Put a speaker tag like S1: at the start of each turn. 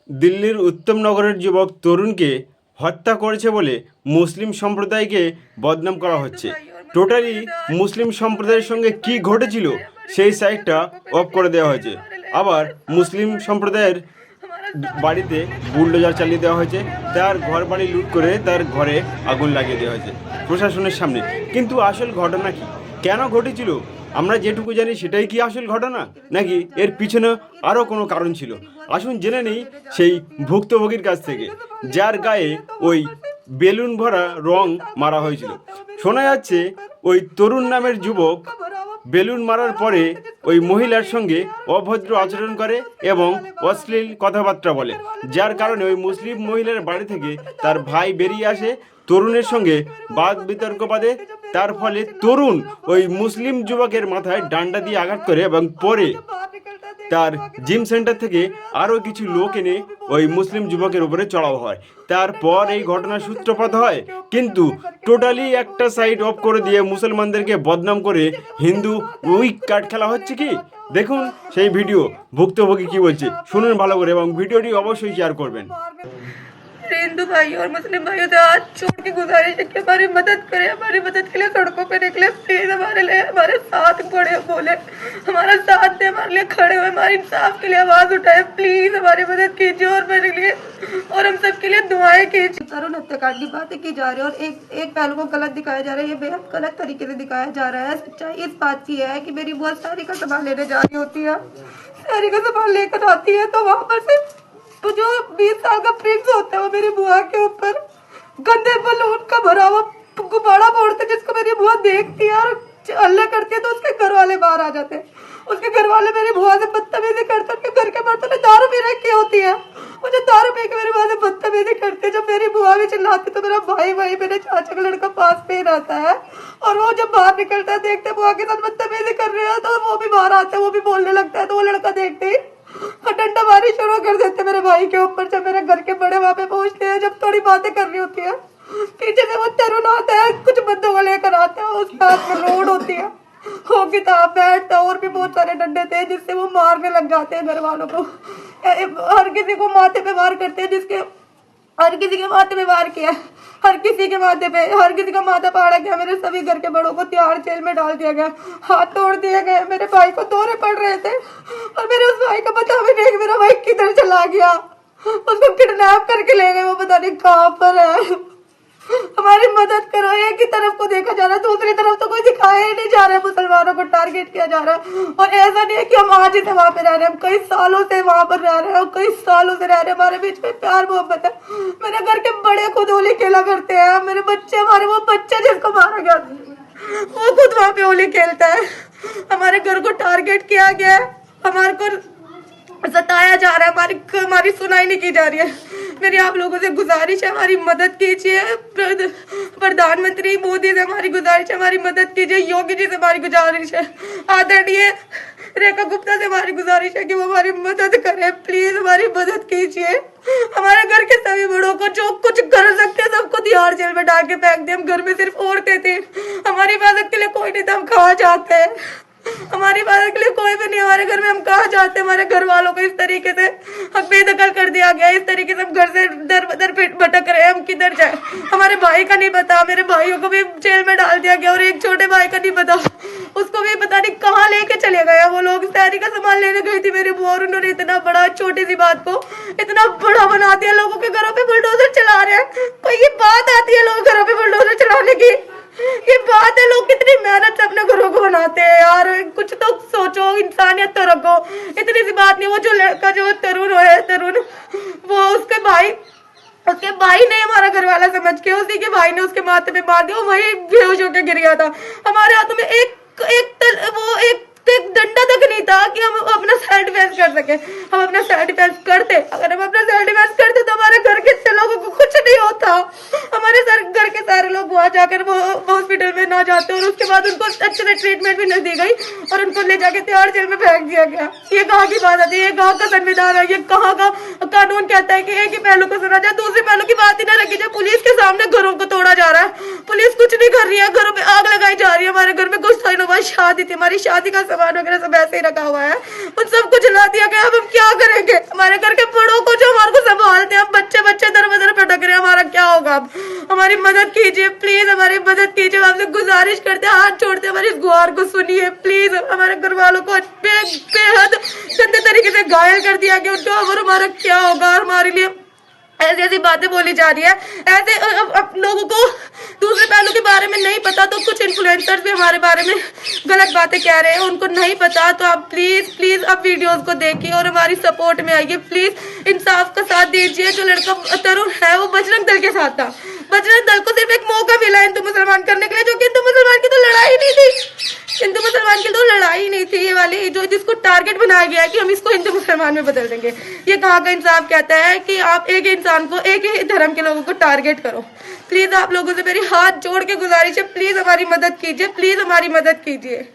S1: দিল্লির উত্তমনগরের যুবক তরুণকে হত্যা করেছে বলে মুসলিম সম্প্রদায়কে বদনাম করা হচ্ছে। টোটালি মুসলিম সম্প্রদায়ের সঙ্গে কি ঘটেছিল সেই সাইডটা অফ করে দেওয়া হয়েছে। আবার মুসলিম সম্প্রদায়ের বাড়িতে বুলডোজার চালিয়ে দেওয়া হয়েছে, তার ঘর বাড়ি লুট করে তার ঘরে আগুন লাগিয়ে দেওয়া হয়েছে প্রশাসনের সামনে। কিন্তু আসল ঘটনা কি, কেন ঘটেছিল আমরা যেটুকু জানি সেটাই কি আসল ঘটনা, নাকি এর পিছনে আরও কোনো কারণ ছিল? আসুন জেনে নেই সেই ভুক্তভোগীর কাছ থেকে, যার গায়ে ওই বেলুন ভরা রং মারা হয়েছিল। শোনা যাচ্ছে ওই তরুণ নামের যুবক বেলুন মারার পরে ওই মহিলার সঙ্গে অভদ্র আচরণ করে এবং অশ্লীল কথাবার্তা বলে, যার কারণে ওই মুসলিম মহিলার বাড়ি থেকে তার ভাই বেরিয়ে আসে, তরুণের সঙ্গে বাদ বিতর্ক বাঁধে। তার ফলে তরুণ ওই মুসলিম যুবকের মাথায় ডান্ডা দিয়ে আঘাত করে এবং পরে তার জিম সেন্টার থেকে আরও কিছু লোক এনে ওই মুসলিম যুবকের উপরে চড়াও হয়। তারপর এই ঘটনার সূত্রপাত হয়। কিন্তু টোটালি একটা সাইড অফ করে দিয়ে মুসলমানদেরকে বদনাম করে হিন্দু উইক কার্ড খেলা হচ্ছে কি, দেখুন সেই ভিডিও। ভুক্তভোগী কি বলছে শুনুন ভালো করে এবং ভিডিওটি অবশ্যই শেয়ার করবেন।
S2: हिंदू भाई और मुस्लिम भाइयों से हाथ छोड़ के गुजारिश है कि हमारी मदद करें, हमारी मदद के लिए सड़कों पे निकले, प्लीज हमारे लिए, हमारे साथ खड़े बोले, हमारा साथ दे, हमारे लिए खड़े हुए, हमारे इंसाफ के लिए आवाज उठाए, प्लीज हमारी मदद कीजिए और मेरे लिए और हम सब के लिए दुआएं कीजिए। तरुण हत्याकांड की बातें की जा रही है और एक पहलू को गलत दिखाया जा रहा है, ये बेहद गलत तरीके से दिखाया जा रहा है। सच्चाई इस बात की है कि मेरी बुआ सारी का सामान लेने जा रही होती है, सारी का सामान लेकर आती है, तो वहाँ पर से तो जो 20 साल का प्रिंस होता है वो मेरी बुआ के ऊपर गंदे बलून का भरा हुआ गुब्बारा फोड़ते, जिसको मेरी बुआ देखती है और हल्ला करती है तो उसके घर वाले बाहर आ जाते हैं। उसके घर वाले मेरी बुआ से बदतमीजी करते, उसके घर के बर्तन में दारू पी रखी होती है, वो जो दारू पी के मेरी बुआ से बदतमीजी करते, जब मेरी बुआ भी चिल्लाती तो मेरा भाई मेरे चाचा का लड़का पास पे ही रहता है और वो जब बाहर निकलता है देखते बुआ के साथ बदतमीजी कर रहे हैं तो वो भी बाहर आता है, वो भी बोलने लगता है, तो वो लड़का देखते ही डंडा मारी शुरू कर देते मेरे भाई के ऊपर। जब मेरे घर के बड़े वहां पे पहुंचते हैं, जब थोड़ी बातें करनी होती है, पीछे से वो तरुण आता है, कुछ बंदों को लेकर आता है, उसके हाथ में रोड होती है, वो किताब बैठ था और भी बहुत सारे डंडे थे जिससे वो मारने लग जाते हैं घर वालों को। हर किसी को माथे पे वार करते हैं, जिसके हर किसी के माथे पे वार किया, हर किसी के माथे पे, हर किसी का माथा फाड़ा गया, मेरे सभी घर के बड़ों को तिहाड़ जेल में डाल दिया गया, हाथ तोड़ दिए गए, मेरे भाई को दौरे पड़ रहे थे और मेरे उस भाई का पता भी नहीं कि मेरा भाई किधर चला गया, उसको किडनैप करके ले गए, वो पता नहीं कहाँ पर है। हमारी मदद करो। एक ही तरफ को देखा जा रहा है, दूसरी तरफ तो कोई दिखाया ही नहीं जा रहा है, मुसलमानों को टारगेट किया जा रहा है। और ऐसा नहीं है कि हम आज ही से वहाँ पे रह रहे हैं, हम कई सालों से वहाँ पर रह रहे हैं, कई सालों से रह रहे हैं, हमारे बीच में प्यार मोहब्बत है। मेरे घर के बड़े खुद होली खेला करते हैं, मेरे बच्चे, हमारे वो बच्चे जिसको मारा गया वो खुद वहाँ पे होली खेलता है। हमारे घर को टारगेट किया गया है, हमारे को सताया जा रहा है, हमारी सुनाई नहीं की जा रही है। मेरी आप लोगों से गुजारिश है, हमारी मदद कीजिए। प्रधानमंत्री मोदी से हमारी गुजारिश है, हमारी मदद कीजिए। योगी जी से हमारी गुजारिश है, आदरणीय रेखा गुप्ता से हमारी गुजारिश है कि वो हमारी मदद करें, प्लीज हमारी मदद कीजिए। हमारे घर के सभी बड़ों को जो कुछ कर सकते हैं सबको तिहाड़ जेल में डाल के फेंक दे। हम घर में सिर्फ औरतें थी, हमारी हिफाजत के लिए कोई नहीं था, हम कहाँ जाते हैं, हमारी हिफाजत के लिए कोई भी नहीं, हमारे घर में हम कहाँ जाते हैं। हमारे घर वालों को इस तरीके से हम बेदखल कर दिया गया, इस तरीके से हम घर से दर बदर भटक रहे हैं, हम किधर जाए। हमारे भाई का नहीं पता, मेरे भाइयों को भी जेल में डाल दिया गया और एक छोटे भाई का नहीं पता, उसको भी पता नहीं कहाँ लेके चले गए वो लोग। शहरी का सामान लेने गई थी मेरी बुआ और उन्होंने इतना बड़ा, छोटी सी बात को इतना बड़ा बना दिया, लोगों के घरों पे बुलडोजर चला रहे हैं। कोई ये बात आती है लोग घरों पे बुलडोजर चलाने की? ये बात है, लोग कितनी मेहनत से अपने घरों को बनाते हैं यार, कुछ तो सोचो, इंसानियत तो रखो। इतनी सी बात नहीं, वो जो लड़का जो तरुण है, तरुण वो उसके भाई ने हमारा घर वाला समझ के उसी के भाई ने उसके माथे पे मार दिया, वही बेहोश होकर गिर गया था। हमारे हाथों में एक डंडा तक नहीं था कि हम अपना सेल्फ डिफेंस कर सके। हम अपना सेल्फ डिफेंस करते, अगर हम अपना सेल्फ डिफेंस करते तो हमारे घर के लोगों को कुछ नहीं होता। हमारे घर के सारे लोग वहाँ जाकर वो हॉस्पिटल में ना जाते और उसके बाद उनको अच्छे से ट्रीटमेंट भी नहीं दी गई और उनको ले जाके तिहाड़ जेल में फेंक दिया गया। ये कहाँ की बात आती है? ये कहाँ का संविधान है? ये कहाँ का कानून कहता है कि एक ही पहलू को सुना जाए, दूसरे पहलू की बात ही ना लगी जाए। पुलिस के सामने घरों को तोड़ा जा रहा है, पुलिस कुछ नहीं कर रही है, घरों पे आग लगाई जा रही है। हमारे घर में कुछ दिनों बाद शादी थी, हमारी शादी का सामान वगैरह सब ऐसे ही रखा हुआ है, उन सबको जला दिया गया। अब हम क्या करेंगे? हमारे घर के बड़ों को जो हमारे को हमारी मदद कीजिए, प्लीज हमारी मदद कीजिए, आपसे गुजारिश करते हैं, हाथ छोड़ते हैं, हमारी इस गुहार को सुनिए प्लीज। हमारे घर वालों को बेहद गंदे तरीके से घायल कर दिया गया, उनका और हमारा क्या होगा। हमारे लिए ऐसी ऐसी बातें बोली जा रही है, ऐसे अब लोगों को दूसरे पहलू के बारे में नहीं पता, तो कुछ इन्फ्लुएंसर्स भी हमारे बारे में गलत बातें कह रहे हैं, उनको नहीं पता। तो आप प्लीज प्लीज आप वीडियोस को देखिए और हमारी सपोर्ट में आइए, प्लीज इंसाफ का साथ दीजिए। जो लड़का तरुण है वो बजरंग दल के साथ था, बजरंग दल को सिर्फ एक मौका मिला हिंदू मुसलमान करने के लिए, जो कि हिंदू मुसलमान की तो लड़ाई नहीं थी, हिंदू मुसलमान की तो लड़ाई नहीं थी ये वाली, जो जिसको टारगेट बनाया गया है कि हम इसको हिंदू मुसलमान में बदल देंगे। ये कहाँ का इंसाफ कहता है कि आप एक इंसान को, एक ही धर्म के लोगों को टारगेट करो। प्लीज आप लोगों से मेरी हाथ जोड़ के गुजारिश है, प्लीज हमारी मदद कीजिए, प्लीज हमारी मदद कीजिए।